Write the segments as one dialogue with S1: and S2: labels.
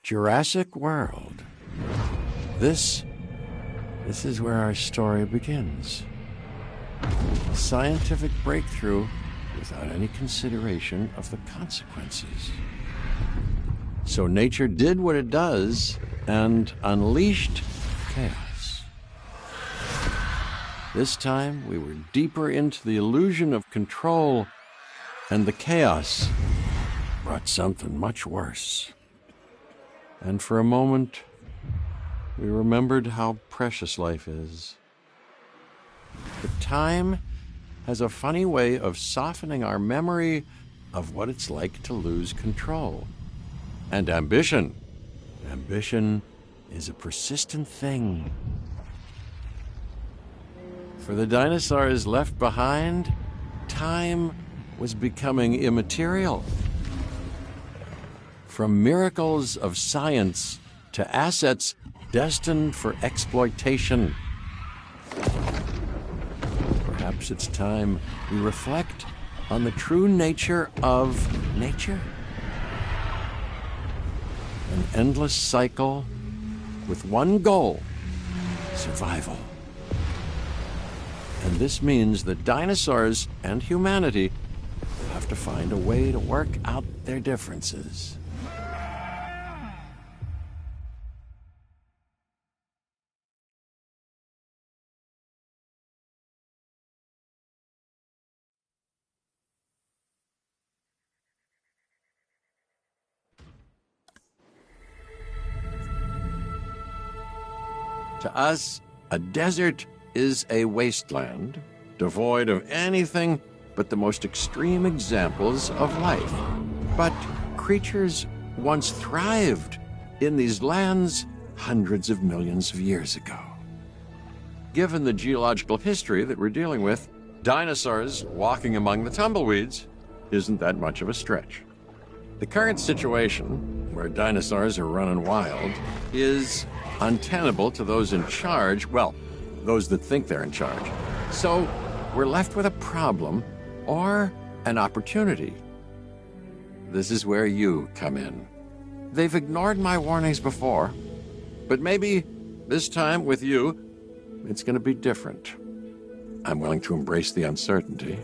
S1: Jurassic World. This is where our story begins. A scientific breakthrough without any consideration of the consequences. So nature did what it does and unleashed chaos. This time, we were deeper into the illusion of control, and the chaos brought something much worse. And for a moment, we remembered how precious life is. But time has a funny way of softening our memory of what it's like to lose control. And ambition. Ambition is a persistent thing. For the dinosaurs left behind, time was becoming immaterial. From miracles of science to assets destined for exploitation. Perhaps it's time we reflect on the true nature of nature. An endless cycle with one goal: survival. And this means that dinosaurs and humanity will have to find a way to work out their differences. To us, a desert is a wasteland, devoid of anything but the most extreme examples of life. But creatures once thrived in these lands hundreds of millions of years ago. Given the geological history that we're dealing with, dinosaurs walking among the tumbleweeds isn't that much of a stretch. The current situation, where dinosaurs are running wild, is untenable to those in charge, well, those that think they're in charge. So we're left with a problem or an opportunity. This is where you come in. They've ignored my warnings before, but maybe this time with you, it's going to be different. I'm willing to embrace the uncertainty.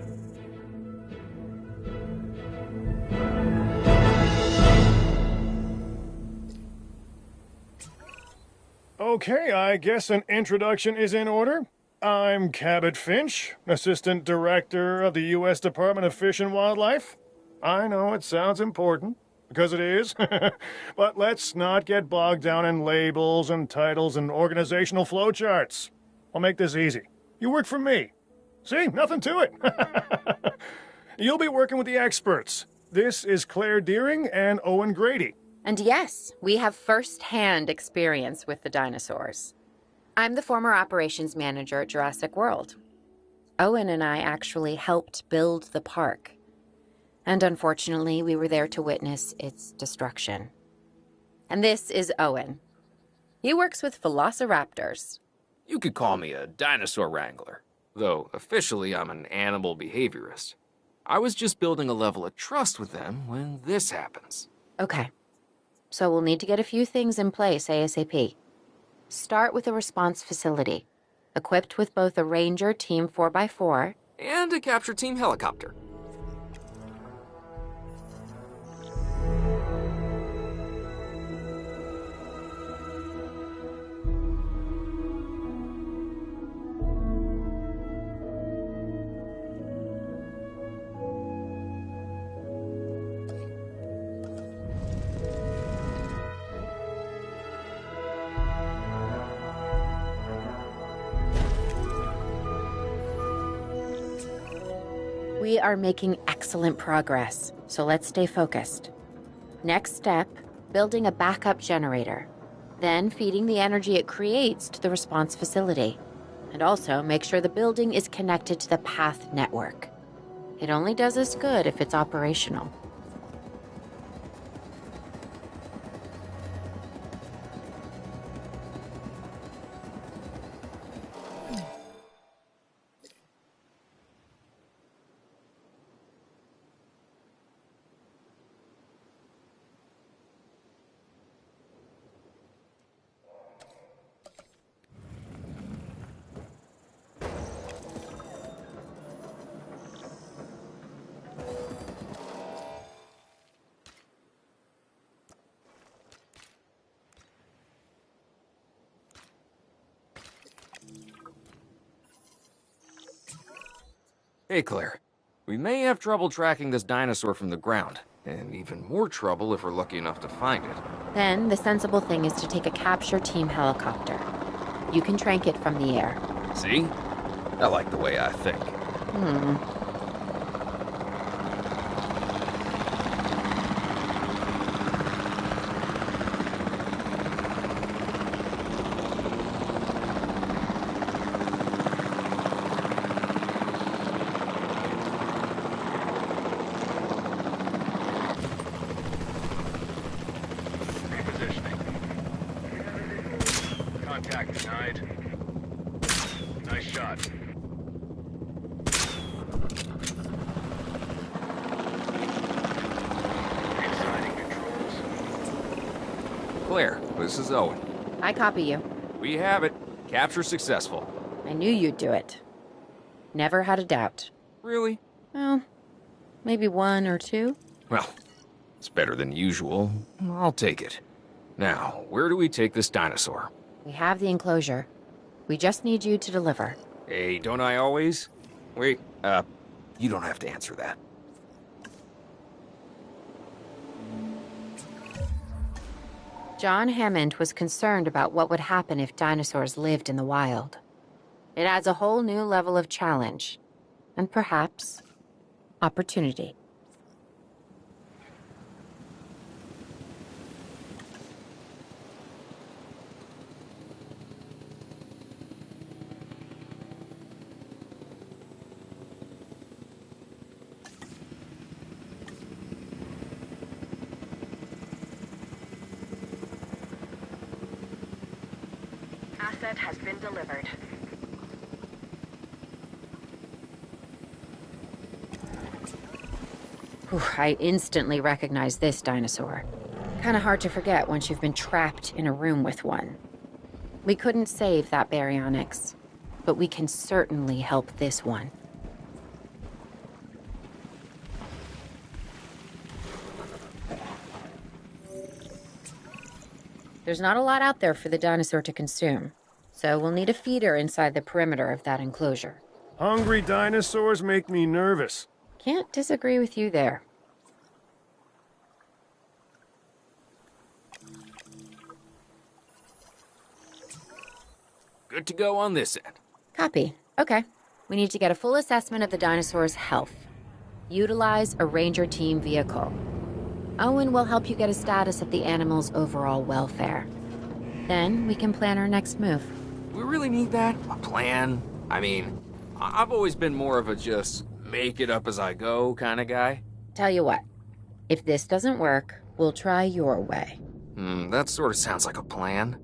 S2: Okay, I guess an introduction is in order. I'm Cabot Finch, Assistant Director of the U.S. Department of Fish and Wildlife. I know it sounds important, because it is, but let's not get bogged down in labels and titles and organizational flowcharts. I'll make this easy. You work for me. See, nothing to it. You'll be working with the experts. This is Claire Deering and Owen Grady.
S3: And yes, we have first-hand experience with the dinosaurs. I'm the former operations manager at Jurassic World. Owen and I actually helped build the park. And unfortunately, we were there to witness its destruction. And this is Owen. He works with velociraptors.
S4: You could call me a dinosaur wrangler, though officially I'm an animal behaviorist. I was just building a level of trust with them when this happens.
S3: Okay. So we'll need to get a few things in place ASAP. Start with a response facility, equipped with both a Ranger Team 4x4
S4: and a capture team helicopter.
S3: We are making excellent progress, so let's stay focused. Next step, building a backup generator. Then feeding the energy it creates to the response facility. And also make sure the building is connected to the path network. It only does us good if it's operational.
S4: Hey, Claire. We may have trouble tracking this dinosaur from the ground, and even more trouble if we're lucky enough to find it.
S3: Then the sensible thing is to take a capture team helicopter. You can trank it from the air.
S4: See? I like the way I think.
S2: Contact denied. Nice shot. Reassigning controls.
S4: Claire, this is Owen.
S3: I copy you.
S4: We have it. Capture successful.
S3: I knew you'd do it. Never had a doubt.
S4: Really?
S3: Well, maybe one or two.
S4: Well, it's better than usual. I'll take it. Now, where do we take this dinosaur?
S3: We have the enclosure. We just need you to deliver.
S4: Hey, don't I always? Wait, you don't have to answer that.
S3: John Hammond was concerned about what would happen if dinosaurs lived in the wild. It adds a whole new level of challenge, and perhaps opportunity. Asset has been delivered. Whew, I instantly recognize this dinosaur. Kinda hard to forget once you've been trapped in a room with one. We couldn't save that baryonyx, but we can certainly help this one. There's not a lot out there for the dinosaur to consume, so we'll need a feeder inside the perimeter of that enclosure.
S2: Hungry dinosaurs make me nervous.
S3: Can't disagree with you there.
S4: Good to go on this end.
S3: Copy. Okay. We need to get a full assessment of the dinosaur's health. Utilize a ranger team vehicle. Owen will help you get a status of the animal's overall welfare. Then we can plan our next move.
S4: We really need that? A plan? I mean, I've always been more of a just make it up as I go kind of guy.
S3: Tell you what, if this doesn't work, we'll try your way.
S4: That sort of sounds like a plan.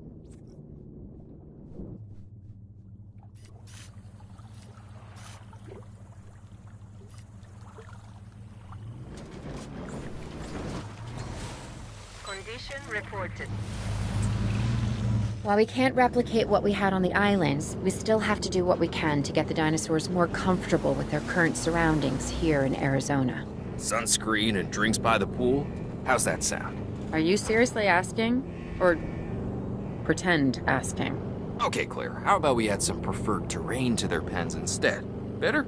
S3: Condition reported. While we can't replicate what we had on the islands, we still have to do what we can to get the dinosaurs more comfortable with their current surroundings here in Arizona.
S4: Sunscreen and drinks by the pool? How's that sound?
S3: Are you seriously asking? Or pretend asking?
S4: Okay, Claire, how about we add some preferred terrain to their pens instead? Better?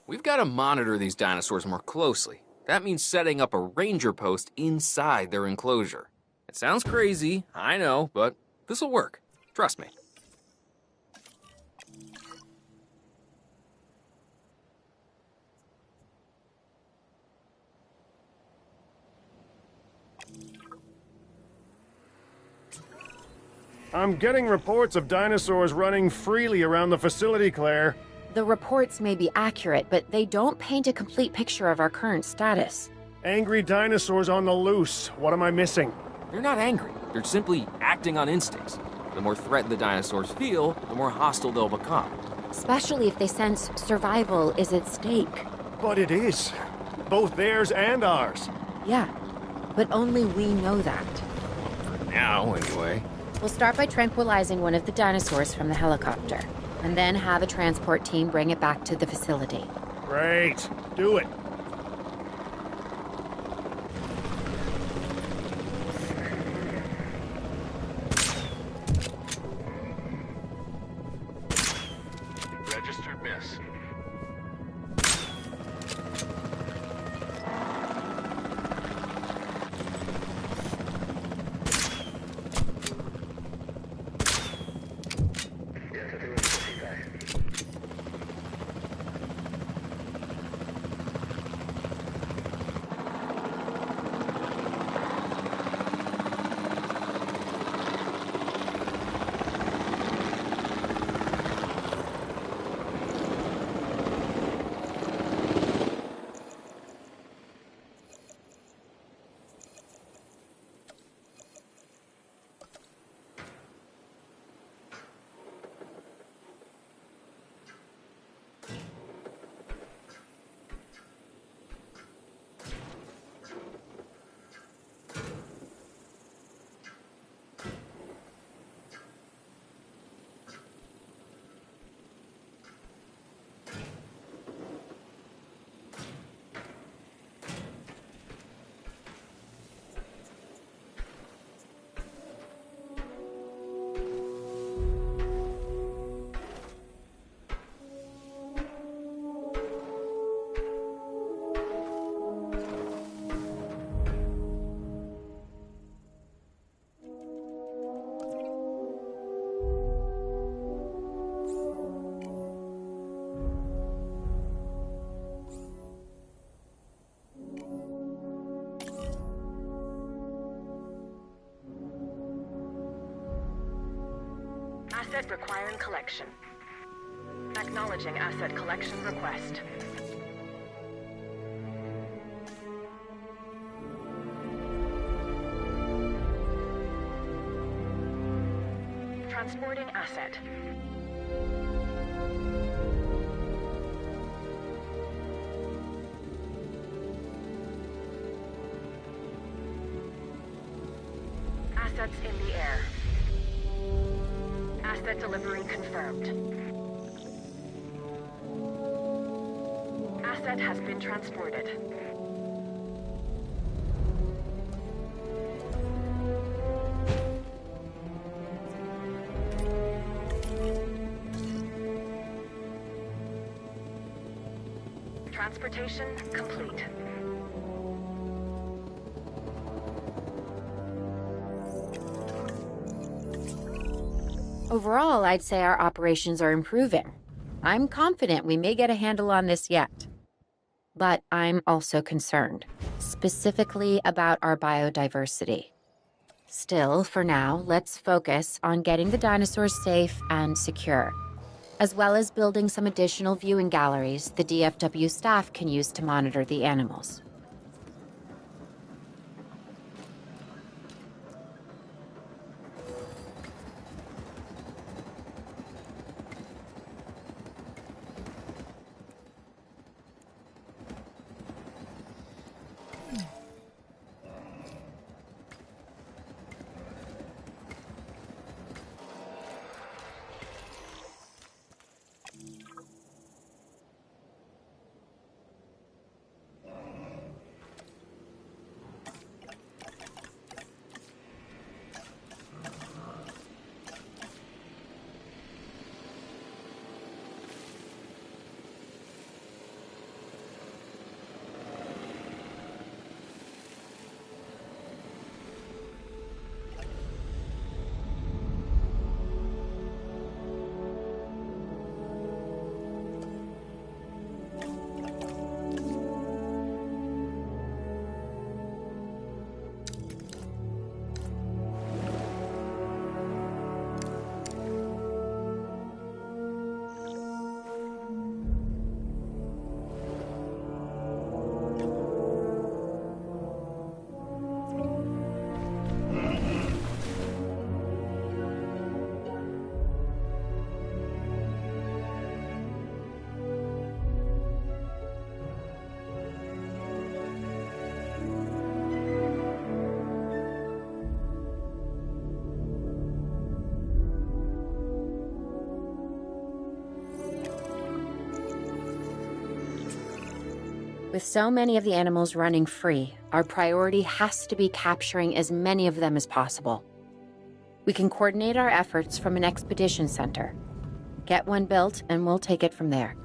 S4: We've got to monitor these dinosaurs more closely. That means setting up a ranger post inside their enclosure. It sounds crazy, I know, but this'll work. Trust me.
S2: I'm getting reports of dinosaurs running freely around the facility, Claire.
S3: The reports may be accurate, but they don't paint a complete picture of our current status.
S2: Angry dinosaurs on the loose. What am I missing?
S4: They're not angry. They're simply acting on instincts. The more threatened the dinosaurs feel, the more hostile they'll become.
S3: Especially if they sense survival is at stake.
S2: But it is. Both theirs and ours.
S3: Yeah, but only we know that.
S4: For now, anyway.
S3: We'll start by tranquilizing one of the dinosaurs from the helicopter, and then have a transport team bring it back to the facility.
S2: Great. Do it.
S5: Registered miss.
S6: Asset requiring collection. Acknowledging asset collection request. Transporting asset. Assets in the air. Asset delivery confirmed. Asset has been transported. Transportation complete.
S3: Overall, I'd say our operations are improving. I'm confident we may get a handle on this yet. But I'm also concerned, specifically about our biodiversity. Still, for now, let's focus on getting the dinosaurs safe and secure, as well as building some additional viewing galleries the DFW staff can use to monitor the animals. With so many of the animals running free, our priority has to be capturing as many of them as possible. We can coordinate our efforts from an expedition center. Get one built, and we'll take it from there.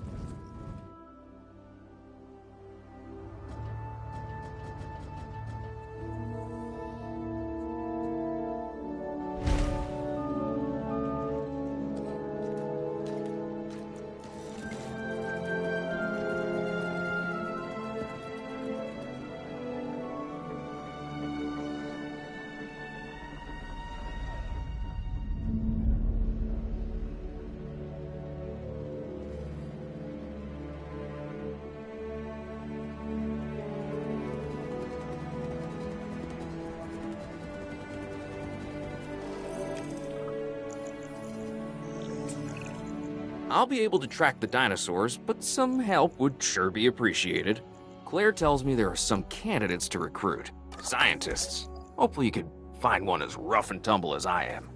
S4: I'll be able to track the dinosaurs, but some help would sure be appreciated. Claire tells me there are some candidates to recruit. Scientists. Hopefully you could find one as rough and tumble as I am.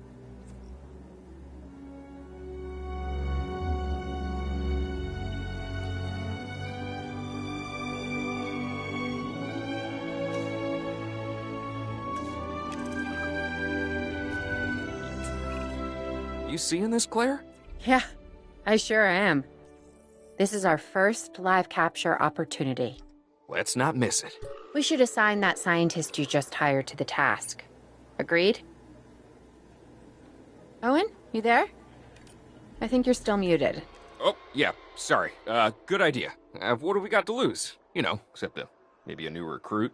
S4: You seeing this, Claire?
S3: Yeah, I sure am. This is our first live capture opportunity.
S4: Let's not miss it.
S3: We should assign that scientist you just hired to the task. Agreed? Owen, you there? I think you're still muted.
S4: Oh, yeah, sorry. Good idea. What do we got to lose? You know, except maybe a new recruit.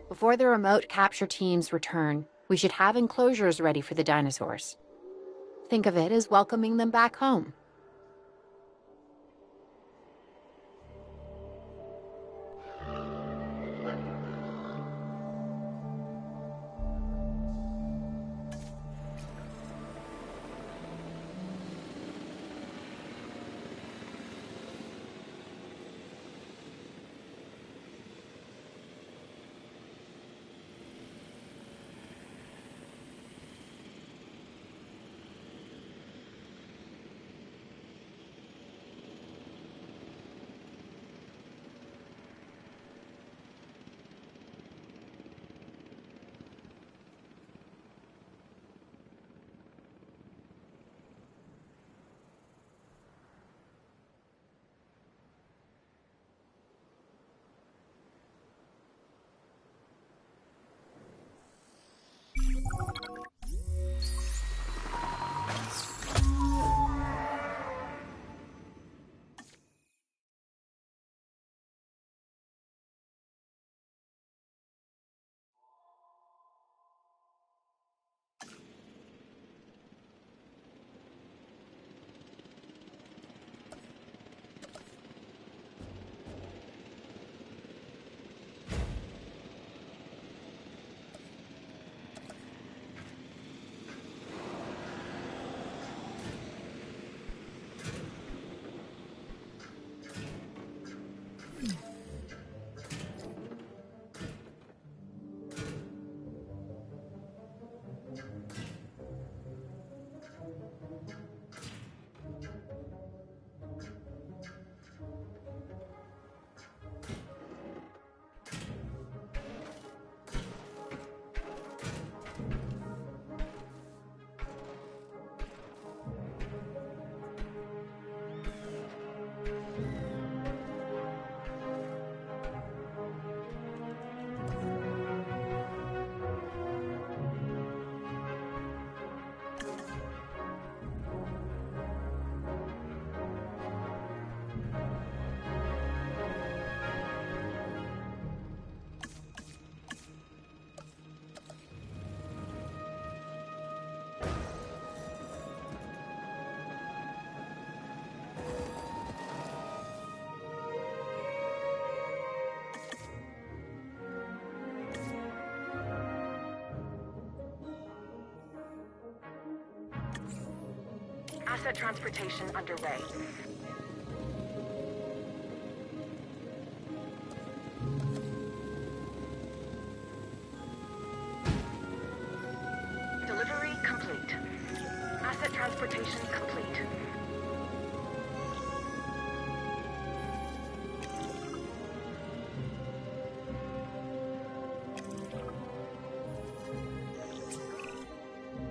S3: Before the remote capture teams return, we should have enclosures ready for the dinosaurs. Think of it as welcoming them back home.
S6: Asset transportation underway. Delivery complete. Asset transportation complete.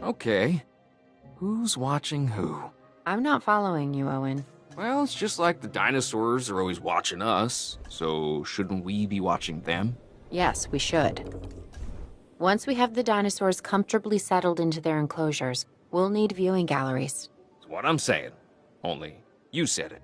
S4: Okay. Who's watching who?
S3: I'm not following you, Owen.
S4: Well, it's just like the dinosaurs are always watching us, so shouldn't we be watching them?
S3: Yes, we should. Once we have the dinosaurs comfortably settled into their enclosures, we'll need viewing galleries.
S4: That's what I'm saying. Only, you said it.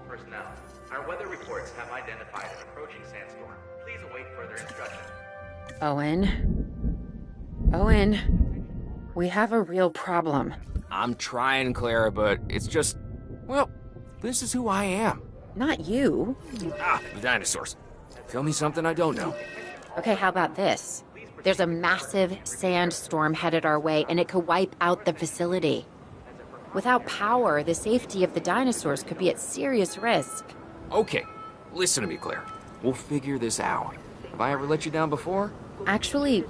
S5: Personnel, our weather reports have identified an approaching sandstorm. Please await further instructions.
S3: Owen, we have a real problem.
S4: I'm trying, Clara, but it's just... Well, this is who I am.
S3: Not you.
S4: Ah, the dinosaurs. Tell me something I don't know.
S3: Okay, how about this? There's a massive sandstorm headed our way, and it could wipe out the facility. Without power, the safety of the dinosaurs could be at serious risk.
S4: Okay, listen to me, Claire. We'll figure this out. Have I ever let you down before?
S3: Actually,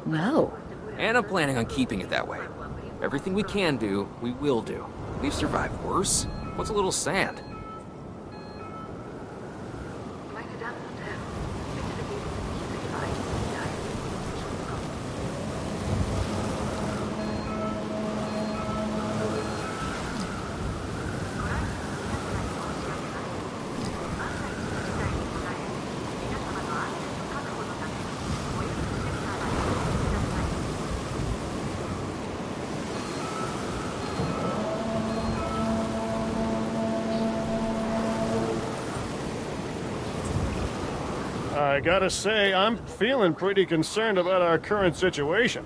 S3: no.
S4: And I'm planning on keeping it that way. Everything we can do, we will do. We've survived worse. What's a little sand?
S2: I gotta say, I'm feeling pretty concerned about our current situation.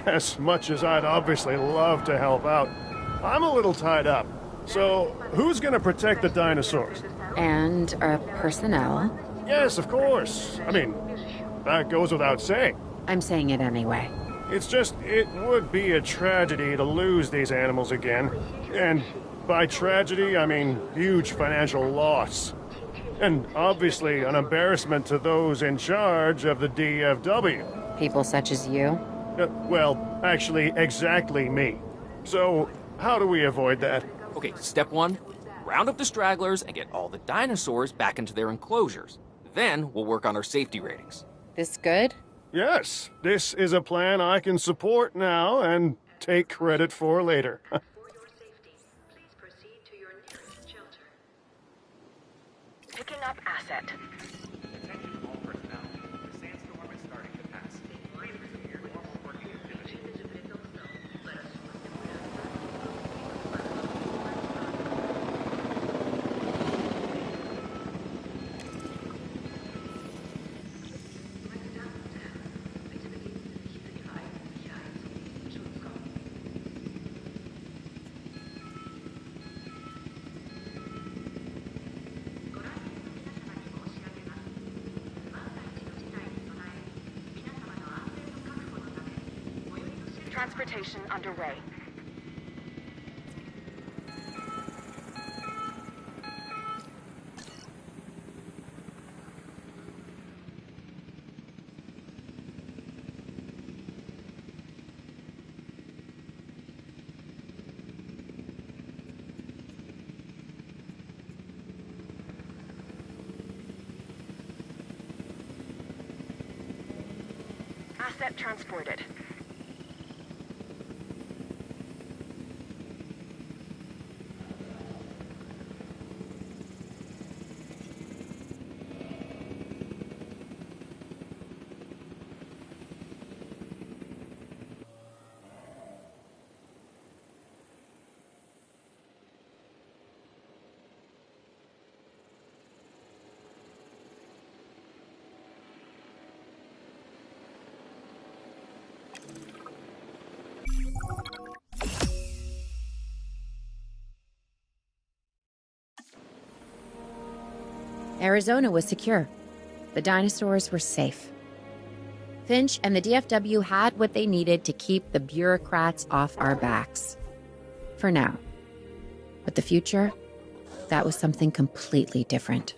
S2: As much as I'd obviously love to help out, I'm a little tied up. So, who's gonna protect the dinosaurs?
S3: And our personnel.
S2: Yes, of course. I mean, that goes without saying.
S3: I'm saying it anyway.
S2: It's just, it would be a tragedy to lose these animals again. And by tragedy, I mean huge financial loss. And obviously an embarrassment to those in charge of the DFW.
S3: People such as you?
S2: Well, actually, exactly me. So, how do we avoid that?
S4: Okay, step one, round up the stragglers and get all the dinosaurs back into their enclosures. Then we'll work on our safety ratings.
S3: This good?
S2: Yes, this is a plan I can support now and take credit for later.
S6: For your safety, please proceed to your nearest shelter. Picking up asset.
S5: Attention all personnel. The sandstorm is starting to pass. Please resume your normal working activity.
S6: Transportation underway. Asset transported.
S3: Arizona was secure. The dinosaurs were safe. Finch and the DFW had what they needed to keep the bureaucrats off our backs. For now. But the future, that was something completely different.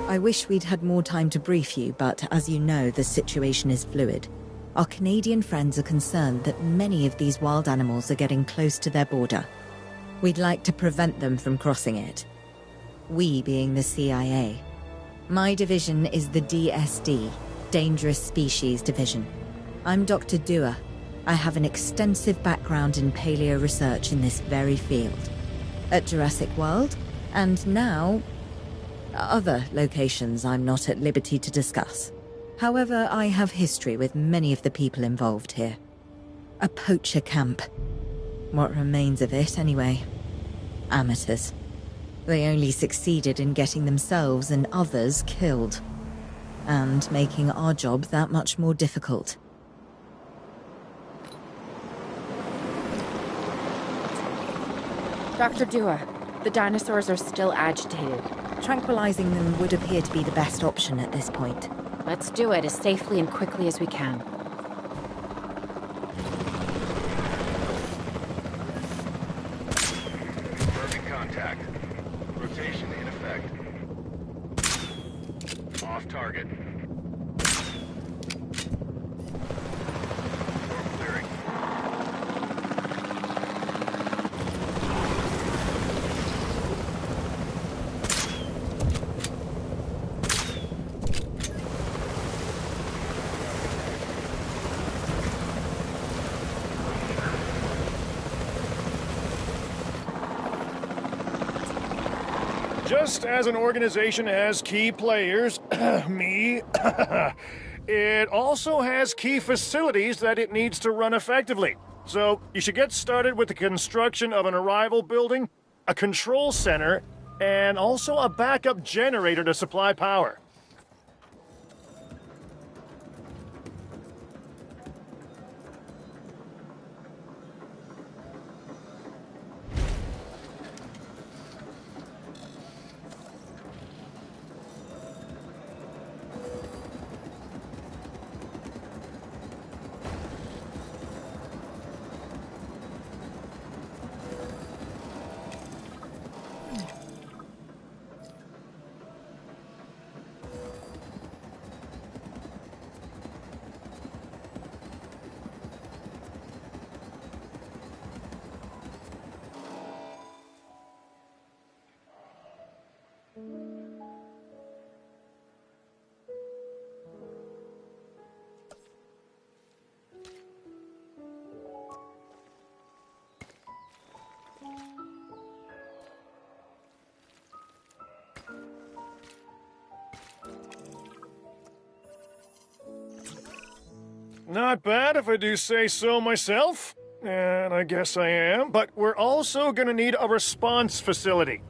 S7: I wish we'd had more time to brief you, but as you know, the situation is fluid. Our Canadian friends are concerned that many of these wild animals are getting close to their border. We'd like to prevent them from crossing it. We being the CIA. My division is the DSD, Dangerous Species Division. I'm Dr. Dua. I have an extensive background in paleo research in this very field. At Jurassic World, and now other locations I'm not at liberty to discuss. However, I have history with many of the people involved here. A poacher camp. What remains of it, anyway. Amateurs. They only succeeded in getting themselves and others killed. And making our job that much more difficult.
S3: Dr. Dua, the dinosaurs are still agitated.
S7: Tranquilizing them would appear to be the best option at this point.
S3: Let's do it as safely and quickly as we can.
S8: Confirming contact. Rotation in effect. Off target. Storm clearing.
S2: Just as an organization has key players, me, it also has key facilities that it needs to run effectively. So you should get started with the construction of an arrival building, a control center, and also a backup generator to supply power. Not bad if I do say so myself. And I guess I am. But we're also going to need a response facility.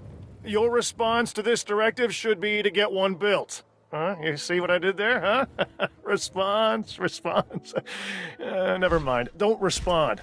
S2: Your response to this directive should be to get one built. Huh? You see what I did there, huh? Response. Never mind. Don't respond.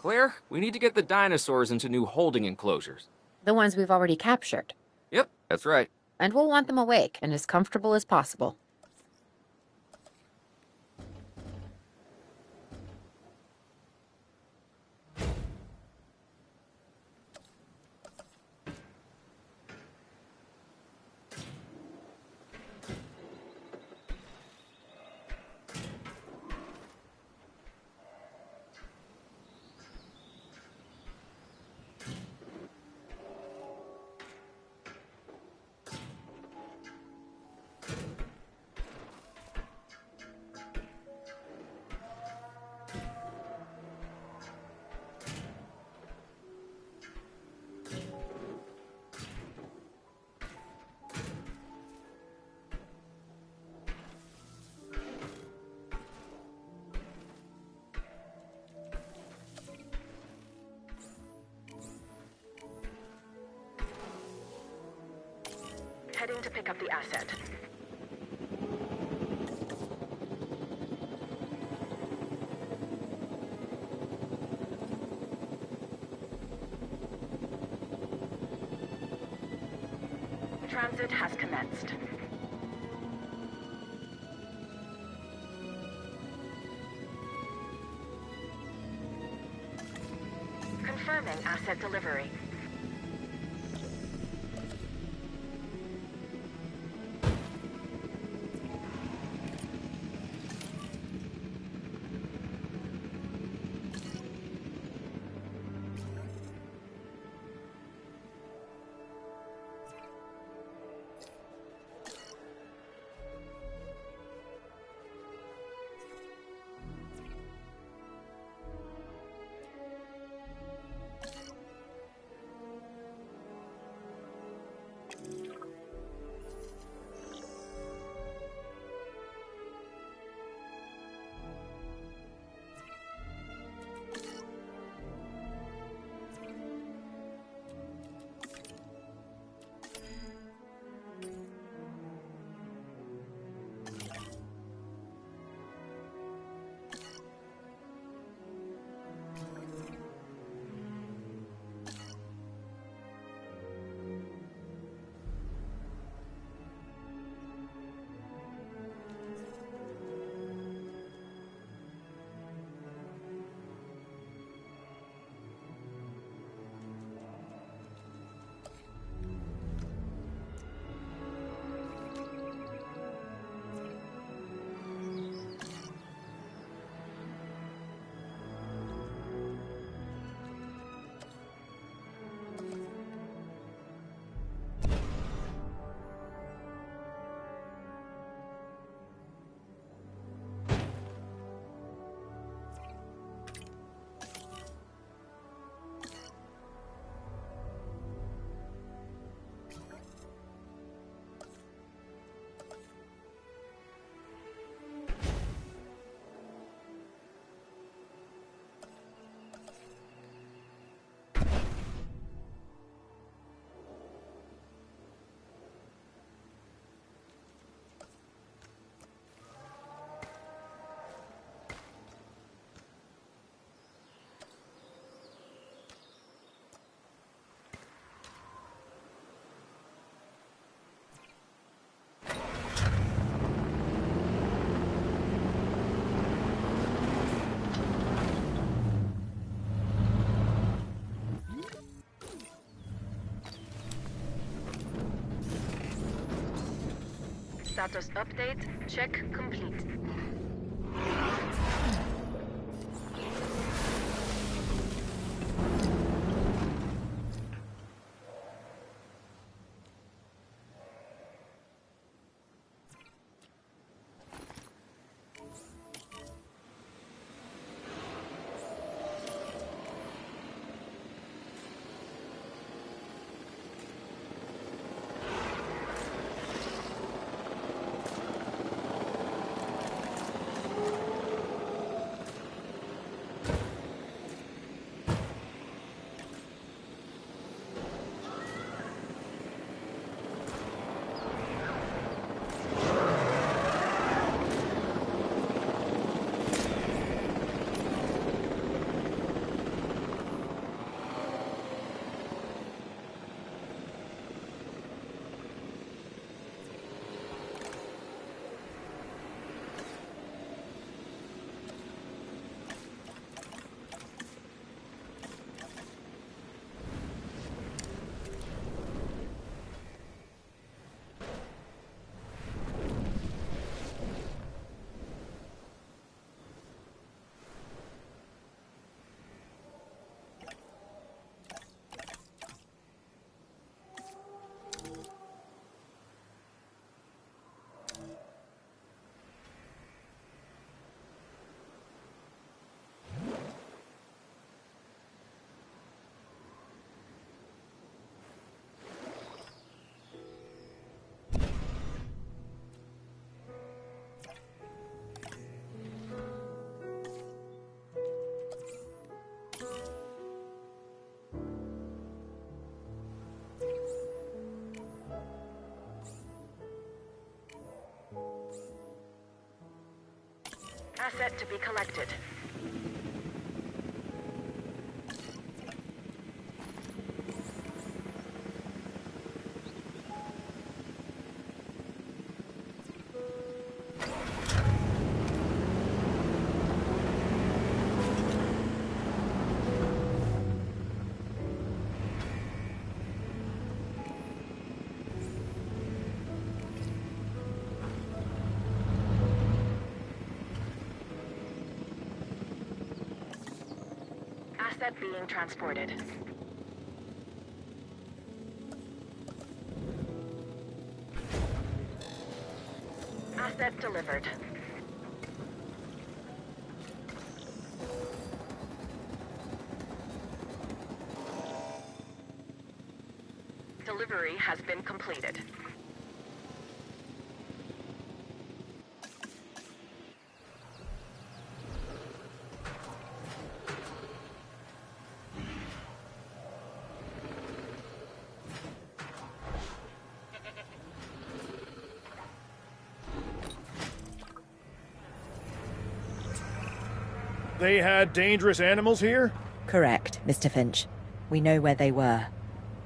S4: Claire, we need to get the dinosaurs into new holding enclosures.
S3: The ones we've already captured.
S4: Yep, that's right.
S3: And we'll want them awake and as comfortable as possible.
S6: Heading to pick up the asset. Transit has commenced. Confirming asset delivery. Status update. Check complete. Asset to be collected. Asset being transported. Asset delivered. Delivery has been completed.
S2: They had dangerous animals here?
S7: Correct, Mr. Finch. We know where they were.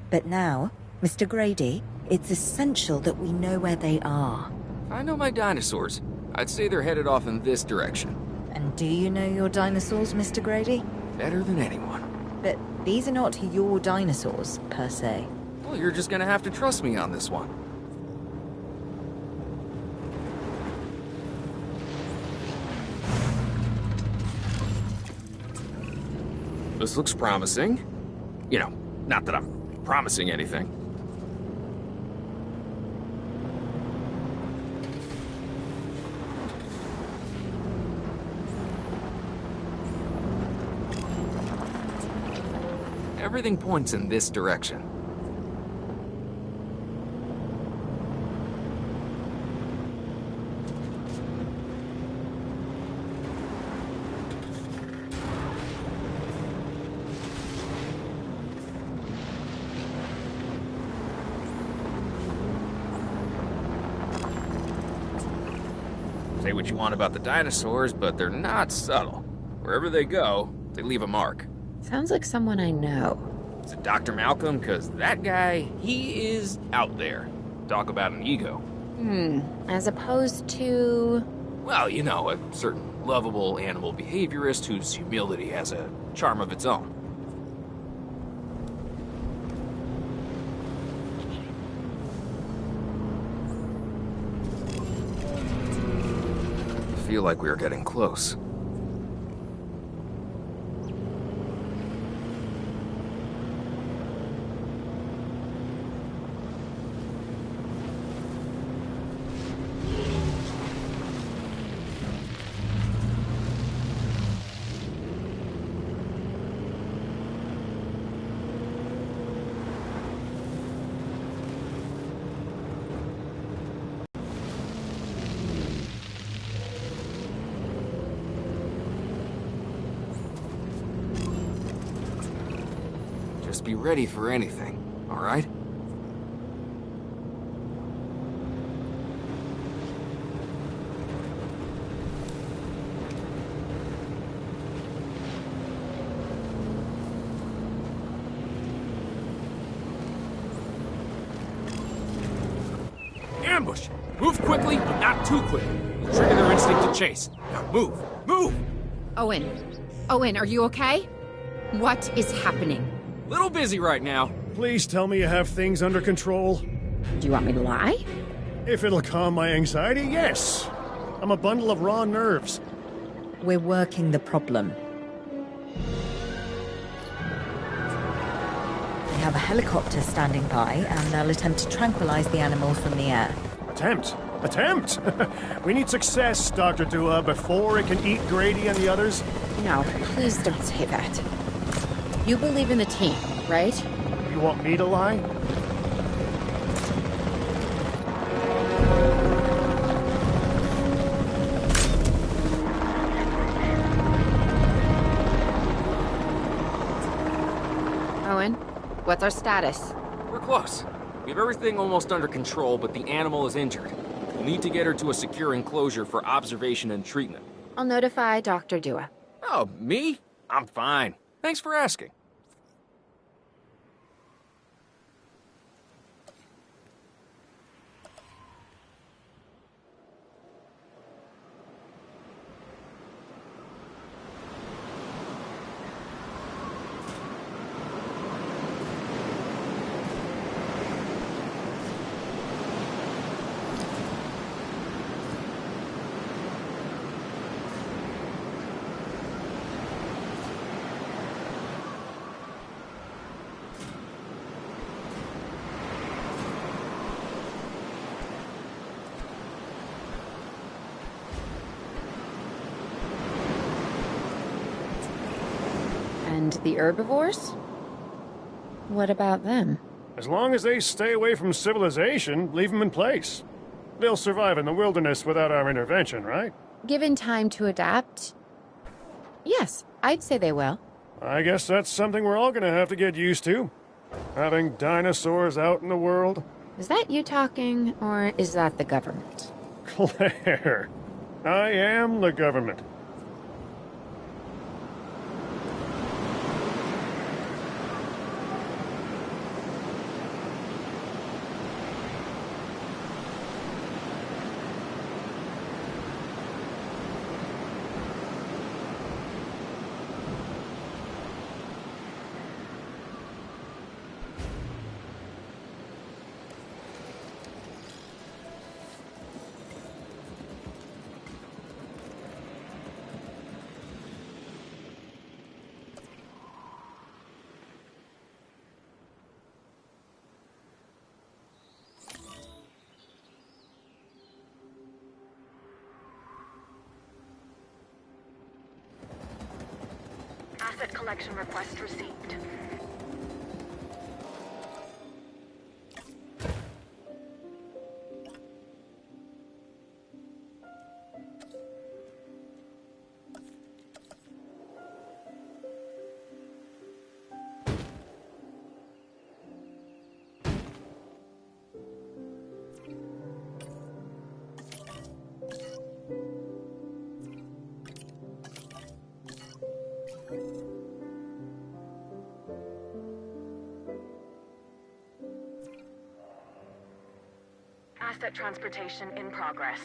S7: But now, Mr. Grady, it's essential that we know where they are.
S4: I know my dinosaurs. I'd say they're headed off in this direction.
S7: And do you know your dinosaurs, Mr. Grady?
S4: Better than anyone.
S7: But these are not your dinosaurs, per se.
S4: Well, you're just gonna have to trust me on this one. This looks promising. You know, not that I'm promising anything. Everything points in this direction. Say what you want about the dinosaurs, but they're not subtle. Wherever they go, they leave a mark.
S3: Sounds like someone I know.
S4: Is it Dr. Malcolm? Because that guy, he is out there. Talk about an ego.
S3: As opposed to...
S4: Well, you know, a certain lovable animal behaviorist whose humility has a charm of its own. feel like we are getting close. Just be ready for anything, all right? Ambush! Move quickly, but not too quickly. You'll trigger their instinct to chase. Now move! Move!
S3: Owen. Owen, are you okay? What is happening?
S4: Little busy right now.
S2: Please tell me you have things under control.
S3: Do you want me to lie?
S2: If it'll calm my anxiety, yes. I'm a bundle of raw nerves.
S7: We're working the problem. We have a helicopter standing by, and they'll attempt to tranquilize the animal from the air.
S2: Attempt! Attempt! We need success, Dr. Dua, before it can eat Grady and the others.
S3: No, please don't say that. You believe in the team, right?
S2: You want me to lie?
S3: Owen, what's our status?
S4: We're close. We have everything almost under control, but the animal is injured. We'll need to get her to a secure enclosure for observation and treatment.
S3: I'll notify Dr. Dua.
S4: Oh, me? I'm fine. Thanks for asking.
S3: And the herbivores? What about them?
S2: As long as they stay away from civilization, leave them in place. They'll survive in the wilderness without our intervention, right?
S3: Given time to adapt? Yes, I'd say they will.
S2: I guess that's something we're all gonna have to get used to. Having dinosaurs out in the world.
S3: Is that you talking, or is that the government?
S2: Claire, I am the government.
S6: Asset collection request received. Asset transportation in progress.